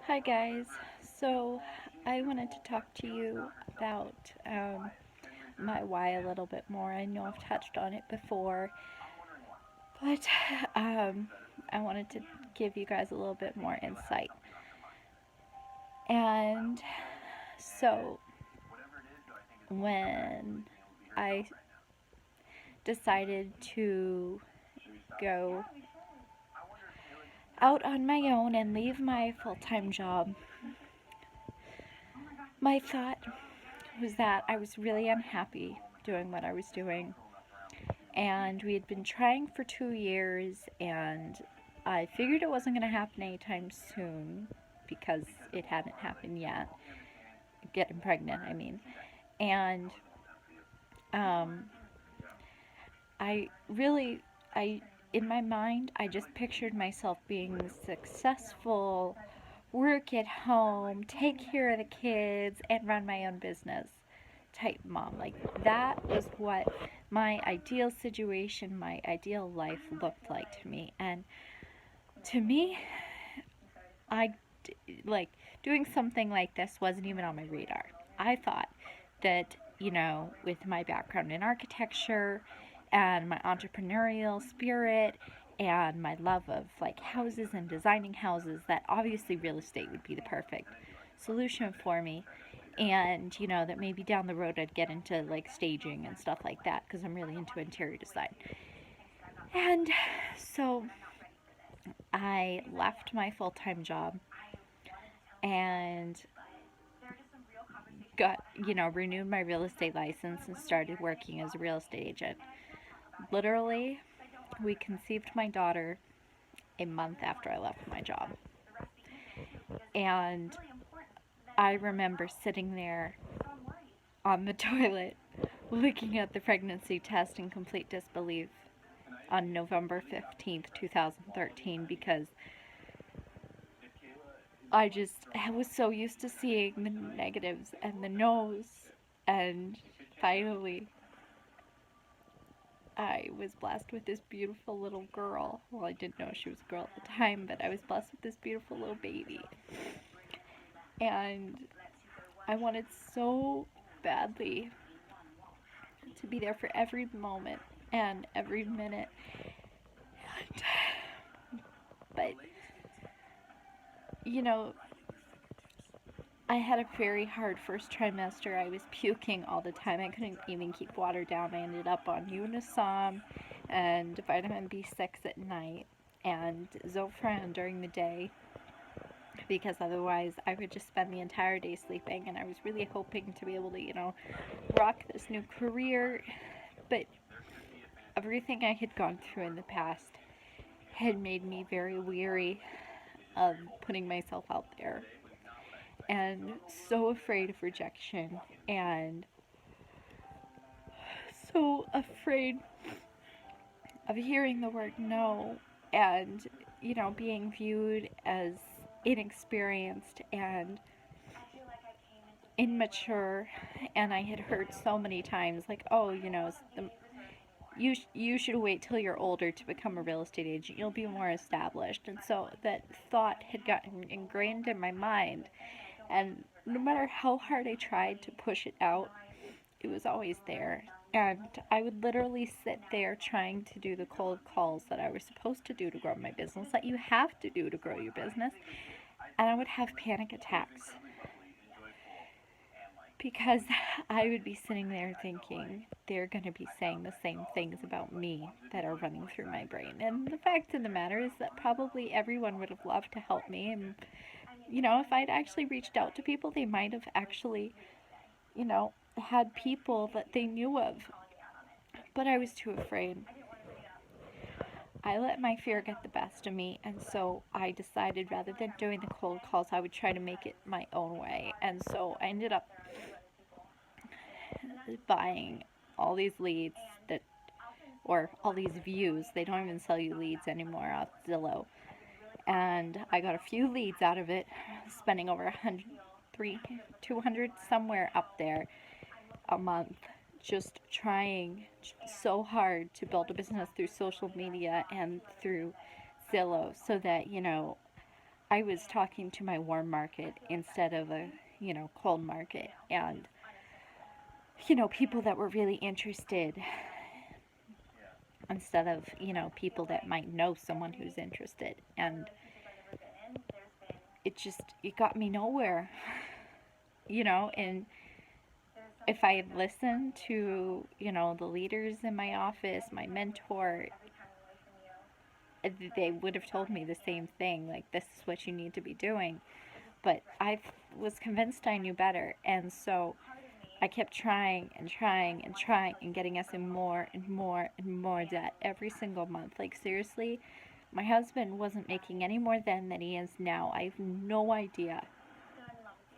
Hi guys. So I wanted to talk to you about my why a little bit more. I know I've touched on it before, but um, I wanted to give you guys a little bit more insight. And so when I decided to go out on my own and leave my full time job, my thought was that I was really unhappy doing what I was doing. And we had been trying for 2 years, and I figured it wasn't going to happen anytime soon because it hadn't happened yet. Getting pregnant, I mean. And um, I really, I in my mind, I just pictured myself being successful, work at home, take care of the kids, and run my own business type mom. Like that was what my ideal situation, my ideal life looked like to me. And to me, I like doing something like this wasn't even on my radar. I thought that, with my background in architecture and my entrepreneurial spirit and my love of like houses and designing houses, that obviously real estate would be the perfect solution for me. And that maybe down the road I'd get into like staging and stuff like that because I'm really into interior design. And so I left my full-time job and renewed my real estate license and started working as a real estate agent. Literally, we conceived my daughter a month after I left my job. And I remember sitting there on the toilet looking at the pregnancy test in complete disbelief on November 15th, 2013, because I was so used to seeing the negatives and the no's, and finally I was blessed with this beautiful little girl. Well, I didn't know she was a girl at the time, but I was blessed with this beautiful little baby. And I wanted so badly to be there for every moment and every minute. But, you know, I had a very hard first trimester. I was puking all the time. I couldn't even keep water down. I ended up on Unisom and vitamin B6 at night and Zofran during the day, because otherwise I would just spend the entire day sleeping. And I was really hoping to be able to, rock this new career. But everything I had gone through in the past had made me very weary of putting myself out there and so afraid of rejection and so afraid of hearing the word no and, being viewed as inexperienced and immature. And I had heard so many times, like, oh, you should wait till you're older to become a real estate agent. You'll be more established. And so that thought had gotten ingrained in my mind. And no matter how hard I tried to push it out, it was always there. And I would literally sit there trying to do the cold calls that I was supposed to do to grow my business, that you have to do to grow your business. And I would have panic attacks because I would be sitting there thinking they're going to be saying the same things about me that are running through my brain. And the fact of the matter is that probably everyone would have loved to help me. And, if I'd actually reached out to people, they might have actually, had people that they knew of. But I was too afraid. I let my fear get the best of me, and so I decided rather than doing the cold calls, I would try to make it my own way. And so I ended up buying all these leads or all these views. They don't even sell you leads anymore off Zillow. And I got a few leads out of it, spending over 200 somewhere up there a month, just trying so hard to build a business through social media and through Zillow, so that I was talking to my warm market instead of a, cold market. And, people that were really interested instead of, people that might know someone who's interested. And it got me nowhere, and if I had listened to, the leaders in my office, my mentor, they would have told me the same thing, like, this is what you need to be doing. But I was convinced I knew better, and so I kept trying and trying and trying and getting us in more and more and more debt every single month. Like, seriously, my husband wasn't making any more than he is now. I have no idea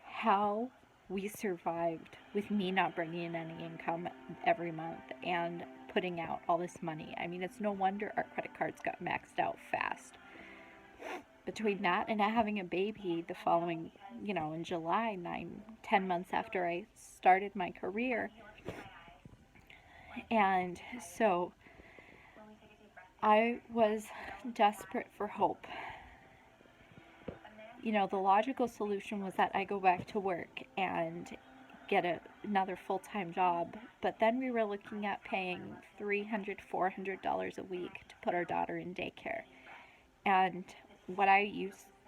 how we survived with me not bringing in any income every month and putting out all this money. I mean, it's no wonder our credit cards got maxed out fast. Between that and having a baby the following, in July, 10 months after I started my career. And so I was desperate for hope. The logical solution was that I go back to work and get another full-time job. But then we were looking at paying $300, $400 a week to put our daughter in daycare. And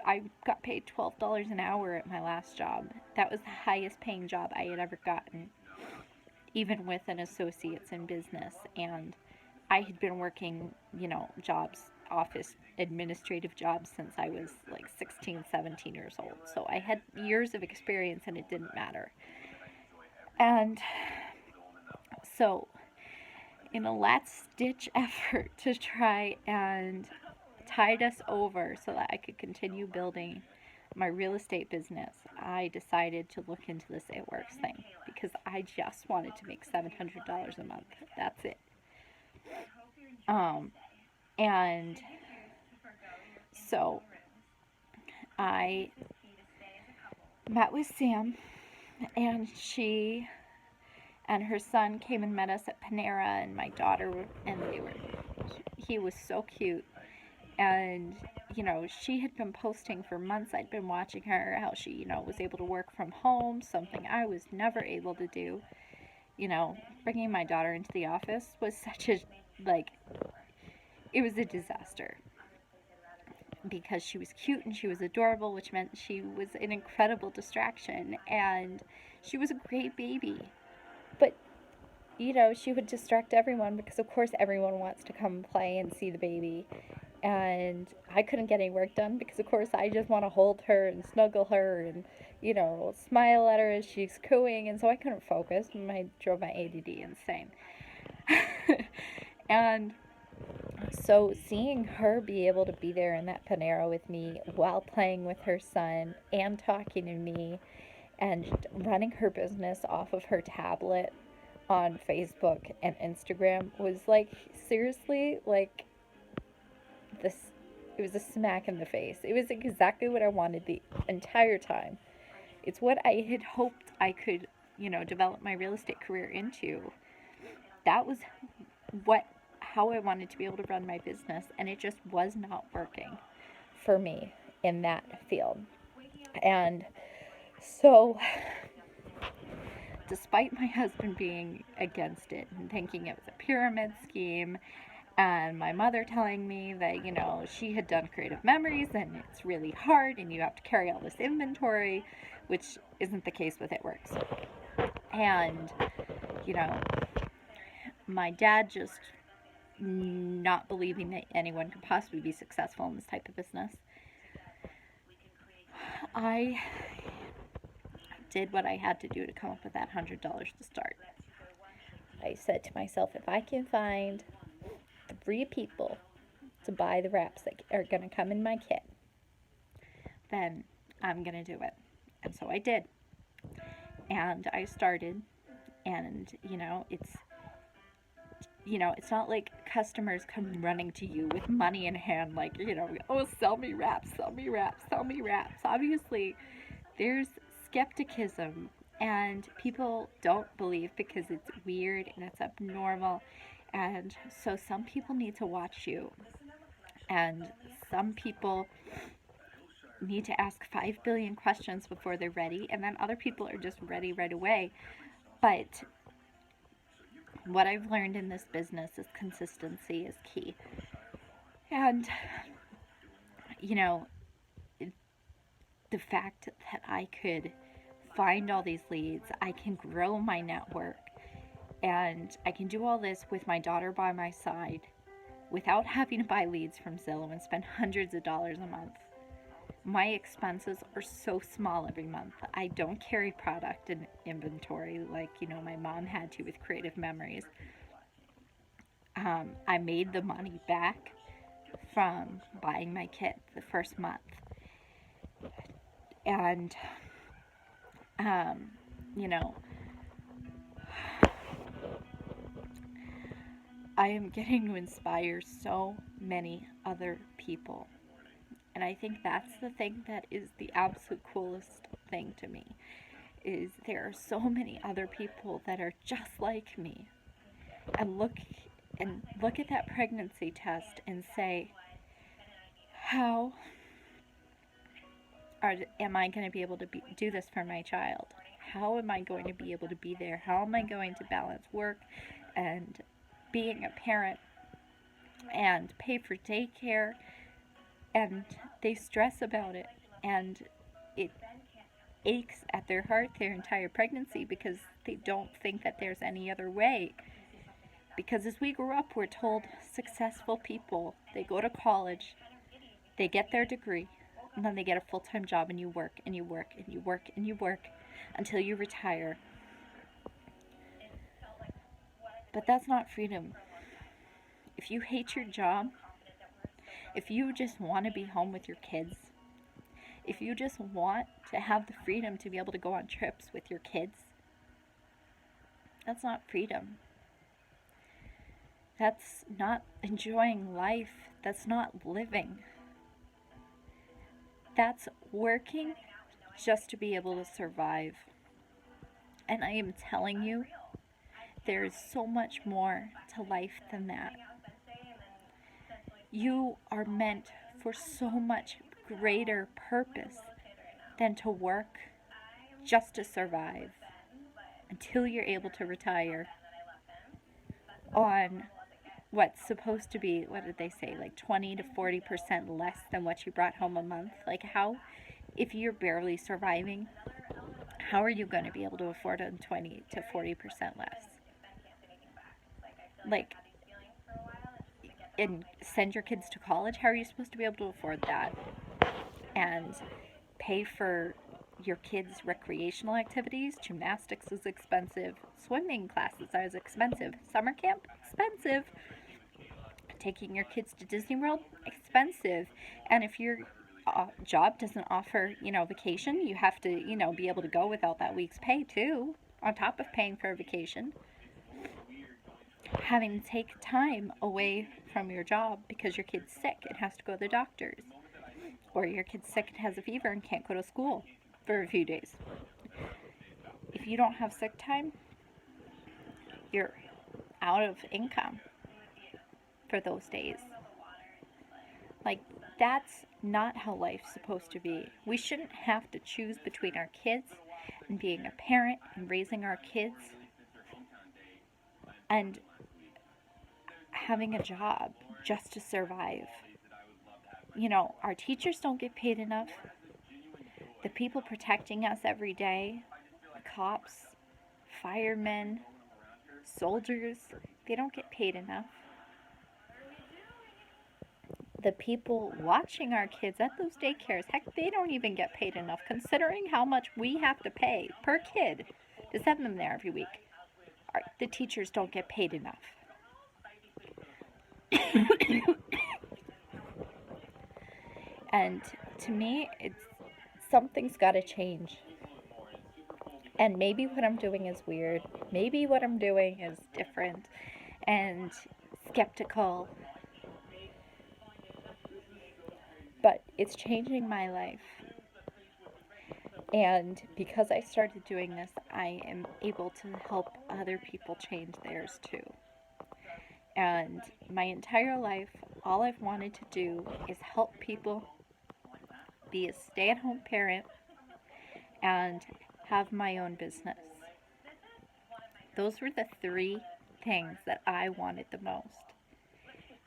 I got paid $12 an hour at my last job. That was the highest paying job I had ever gotten, even with an associate's in business. And I had been working, jobs, office administrative jobs since I was like 16, 17 years old. So I had years of experience and it didn't matter. And so, in a last ditch effort to try and tide us over so that I could continue building my real estate business, I decided to look into this It Works thing because I just wanted to make $700 a month. That's it. And so I met with Sam, and she and her son came and met us at Panera, and my daughter, and he was so cute. And, she had been posting for months. I'd been watching her, how she, was able to work from home, something I was never able to do. Bringing my daughter into the office was such a, it was a disaster. Because she was cute and she was adorable, which meant she was an incredible distraction. And she was a great baby. But, she would distract everyone because, of course, everyone wants to come play and see the baby. And I couldn't get any work done because, of course, I just want to hold her and snuggle her and, smile at her as she's cooing. And so I couldn't focus. And I drove my ADD insane. And so seeing her be able to be there in that Panera with me while playing with her son and talking to me and running her business off of her tablet on Facebook and Instagram was seriously, this, it was a smack in the face. It was exactly what I wanted the entire time. It's what I had hoped I could, develop my real estate career into. That was how I wanted to be able to run my business, and it just was not working for me in that field. And so, despite my husband being against it and thinking it was a pyramid scheme, and my mother telling me that, she had done creative memories and it's really hard and you have to carry all this inventory, which isn't the case with It Works. And, my dad just not believing that anyone could possibly be successful in this type of business. I did what I had to do to come up with that $100 to start. I said to myself, if I can find 3 people to buy the wraps that are going to come in my kit, then I'm going to do it. And so I did. And I started, and, it's not like customers come running to you with money in hand, oh, sell me wraps, sell me wraps, sell me wraps. Obviously, there's skepticism, and people don't believe because it's weird and it's abnormal. And so some people need to watch you, and some people need to ask 5 billion questions before they're ready, and then other people are just ready right away. But what I've learned in this business is consistency is key. And, you know, the fact that I could find all these leads, I can grow my network, and I can do all this with my daughter by my side without having to buy leads from Zillow and spend hundreds of dollars a month. My expenses are so small every month. I don't carry product in inventory like, my mom had to with Creative Memories. I made the money back from buying my kit the first month. And, I am getting to inspire so many other people. And I think that's the thing that is the absolute coolest thing to me, is there are so many other people that are just like me. And look at that pregnancy test and say, how am I going to be able to do this for my child? How am I going to be able to be there? How am I going to balance work and being a parent and pay for daycare? And they stress about it, and it aches at their heart their entire pregnancy because they don't think that there's any other way. Because as we grow up, we're told successful people, they go to college, they get their degree, and then they get a full-time job, and you work and you work and you work and you work until you retire. But that's not freedom. If you hate your job, if you just want to be home with your kids, if you just want to have the freedom to be able to go on trips with your kids, that's not freedom. That's not enjoying life. That's not living. That's working just to be able to survive. And I am telling you, there is so much more to life than that. You are meant for so much greater purpose than to work just to survive until you're able to retire on what's supposed to be, what did they say, like 20 to 40% less than what you brought home a month. Like, how, if you're barely surviving, how are you going to be able to afford a 20 to 40% less? Like, and send your kids to college? How are you supposed to be able to afford that? And pay for your kids' recreational activities? Gymnastics is expensive. Swimming classes are expensive. Summer camp? Expensive. Taking your kids to Disney World? Expensive. And if your job doesn't offer, vacation, you have to, be able to go without that week's pay too, on top of paying for a vacation. Having to take time away from your job because your kid's sick and has to go to the doctor's, or your kid's sick and has a fever and can't go to school for a few days. If you don't have sick time, you're out of income for those days. Like, that's not how life's supposed to be. We shouldn't have to choose between our kids and being a parent and raising our kids and having a job just to survive. Our teachers don't get paid enough. The people protecting us every day, cops, firemen, soldiers, they don't get paid enough. The people watching our kids at those daycares, heck, they don't even get paid enough, considering how much we have to pay per kid to send them there every week. The teachers don't get paid enough. And to me, something's got to change. And maybe what I'm doing is weird. Maybe what I'm doing is different and skeptical. But it's changing my life. And because I started doing this, I am able to help other people change theirs too. And my entire life, all I've wanted to do is help people be a stay-at-home parent, and have my own business. Those were the three things that I wanted the most.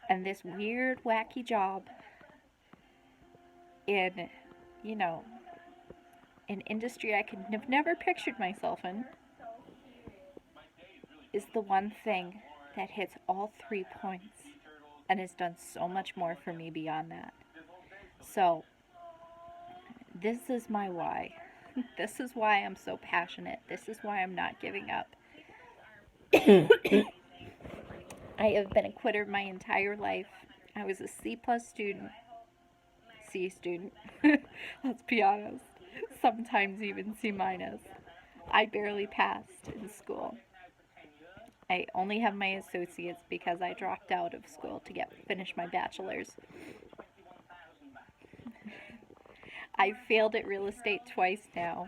And this weird, wacky job in, you know, an industry I could have never pictured myself in is the one thing that hits all 3 points and has done so much more for me beyond that. So, this is my why. This is why I'm so passionate. This is why I'm not giving up. I have been a quitter my entire life. I was a C plus student, C student, let's be honest, sometimes even C minus. I barely passed in school. I only have my associates because I dropped out of school to finish my bachelor's. I failed at real estate twice now.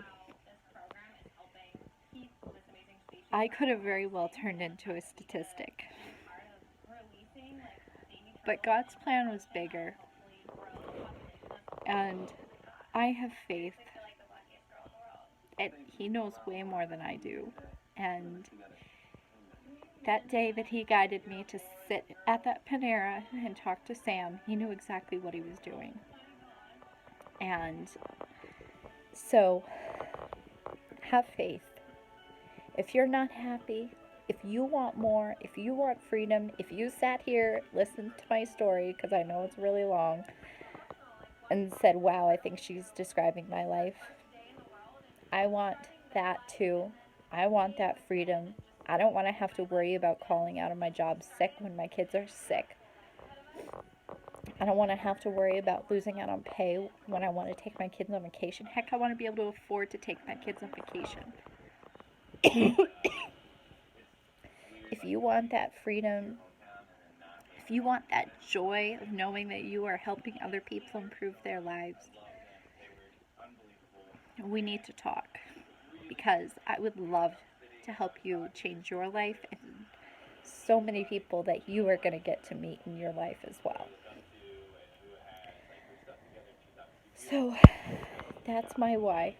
I could have very well turned into a statistic. But God's plan was bigger. And I have faith. And He knows way more than I do. And that day that He guided me to sit at that Panera and talk to Sam, He knew exactly what He was doing. And so, have faith. If you're not happy, if you want more, if you want freedom, if you sat here, listened to my story, because I know it's really long, and said, wow, I think she's describing my life, I want that too. I want that freedom. I don't want to have to worry about calling out of my job sick when my kids are sick. I don't want to have to worry about losing out on pay when I want to take my kids on vacation. Heck, I want to be able to afford to take my kids on vacation. If you want that freedom, if you want that joy of knowing that you are helping other people improve their lives, we need to talk, because I would love to help you change your life and so many people that you are going to get to meet in your life as well. So that's my why,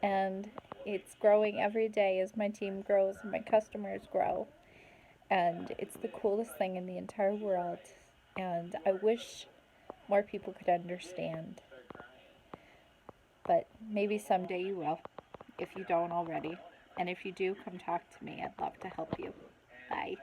and it's growing every day as my team grows and my customers grow, and it's the coolest thing in the entire world, and I wish more people could understand, but maybe someday you will, if you don't already, and if you do, come talk to me. I'd love to help you. Bye.